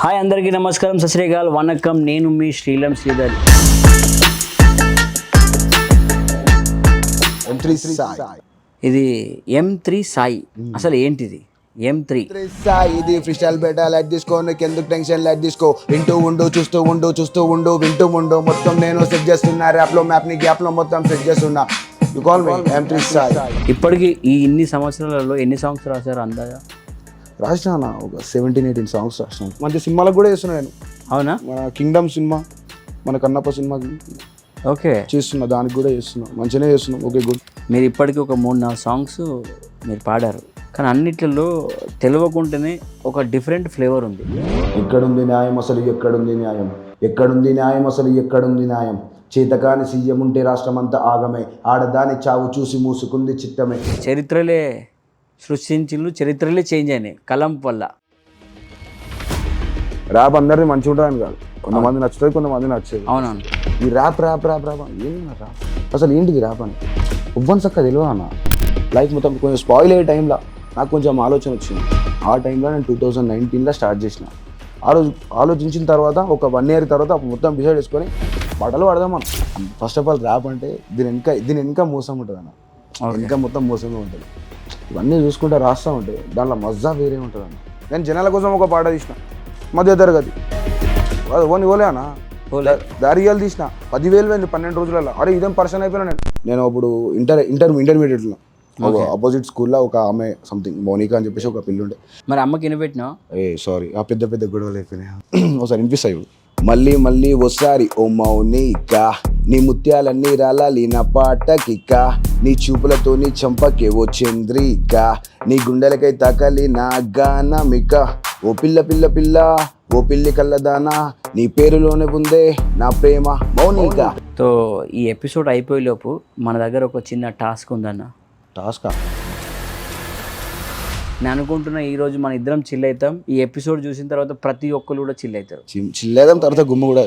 Hi అందరికీ నమస్కారం, సత్ శ్రీ అకాల్, వనక్కం. నేను మీ శ్రీలం శ్రీధర్. ఇది M3 సాయి. అసలు ఏంటిది M3 సాయి? ఇది ఫ్రీస్టైల్ బేటా, లైట్ తీసుకో, నీకు ఎందుకు టెన్షన్, లైట్ తీసుకో. వింటూ ఉండు, చూస్తూ ఉండు, వింటూ ఉండు. మొత్తం నేను సెట్ చేస్తున్నా, ర్యాప్ లో మ్యాప్ ని గ్యాప్ లో మొత్తం సెట్ చేస్తున్నా. You call me M3 Sai. ఇప్పటికి ఈ ఇన్ని సంవత్సరాలలో ఎన్ని సాంగ్స్ రాశారు అందాజా? రాసిన ఒక 17-18 సాంగ్స్ రాసిన. మంచి సినిమాలకు కూడా చేస్తున్నా నేను. అవునా? మన కింగ్డమ్ సినిమా, మన కన్నప్ప సినిమాకి ఓకే చేస్తున్నా, దానికి కూడా చేస్తున్నా. మంచిగానే చేస్తున్నాం. Okay, good. మీరు ఇప్పటికీ ఒక 3-4 సాంగ్స్ మీరు పాడారు, కానీ అన్నిట్లలో తెలియకుండానే ఒక డిఫరెంట్ ఫ్లేవర్ ఉంది. ఎక్కడుంది న్యాయం అసలు, ఎక్కడుంది న్యాయం, ఎక్కడుంది న్యాయం అసలు, ఎక్కడుంది న్యాయం. చేతకాని సీఎం ఉంటే రాష్ట్రం అంతా ఆగమే, ఆడదాని చావు చూసి మూసుకుంది చిత్తమే. చరిత్రలే సృష్టించిళ్ళు, చరిత్రలే చేంజ్ అయినాయి కలం వల్ల. ర్యాప్ అందరినీ మంచిగా ఉంటుందని కాదు, కొంతమంది నచ్చుతుంది, కొంతమంది నచ్చదు. అవునవును. ఈ ర్యాప్ ర్యాప్ ర్యాప్ ర్యాప్ ఏంటి ర్యాప్ అసలు, ఏంటిది ర్యాప్ అని ఇవ్వని చక్క తెలియదు అన్న. లైఫ్ మొత్తం కొంచెం స్పాయిల్ అయ్యే టైంలో నాకు కొంచెం ఆలోచన వచ్చింది. ఆ టైంలో నేను 2019లో స్టార్ట్ చేసిన. ఆ రోజు ఆలోచించిన తర్వాత ఒక 1 year తర్వాత మొత్తం డిసైడ్ చేసుకొని పాటలు పాడదాం మనం. ఫస్ట్ ఆఫ్ ఆల్ ర్యాప్ అంటే దీని వెనక మోసం ఉంటుంది అన్న. వెనక మొత్తం మోసమే ఉంటుంది. ఇవన్నీ చూసుకుంటే రాస్తూ ఉంటే దాంట్లో మజా వేరే ఉంటుంది అన్న. నేను జనాల కోసం ఒక పాట తీసిన, మధ్య తరగతి ఓన్ ఓలే అన్న. దారియాలు తీసిన 10,000 పోయింది 12 రోజులలో. అరే ఇదేం పర్సన్ అయిపోయినా. నేను అప్పుడు ఇంటర్మీడియట్లో ఆపోజిట్ స్కూల్లో ఒక ఆమె సంథింగ్ మోనికా అని చెప్పేసి ఒక పిల్లుండే. మరి అమ్మకి వినపెట్టినావు? సారీ, ఆ పెద్ద పెద్ద గొడవలు అయిపోయినాయి. ఒకసారి వినిపిస్తాయి. మళ్ళీ మళ్ళీ ఓసారి ఓ మౌనికా, నీ ముత్యాలన్నీ రాలాలి నా పాటకిక, నీ చూపులతో నీ చంపకే ఓ చంద్రిక, నీ గుండెలకై తాకాలి నా గానమిక. ఓ పిల్ల పిల్ల పిల్ల, ఓ పిల్లి కళ్ళదానా, నీ పేరులోనే ఉందే నా ప్రేమ మౌనిక. సో ఈ ఎపిసోడ్ అయిపోయేలోపు మన దగ్గర ఒక చిన్న టాస్క్ ఉందన్న. టాస్కా? నేను అనుకుంటున్నా ఈరోజు మన ఇద్దరం చిల్ అవుతాం. ఈ ఎపిసోడ్ చూసిన తర్వాత ప్రతి ఒక్కరు కూడా చిల్ అవుతారు. చిల్లేదాం తర్వాత గుమ్మ కూడా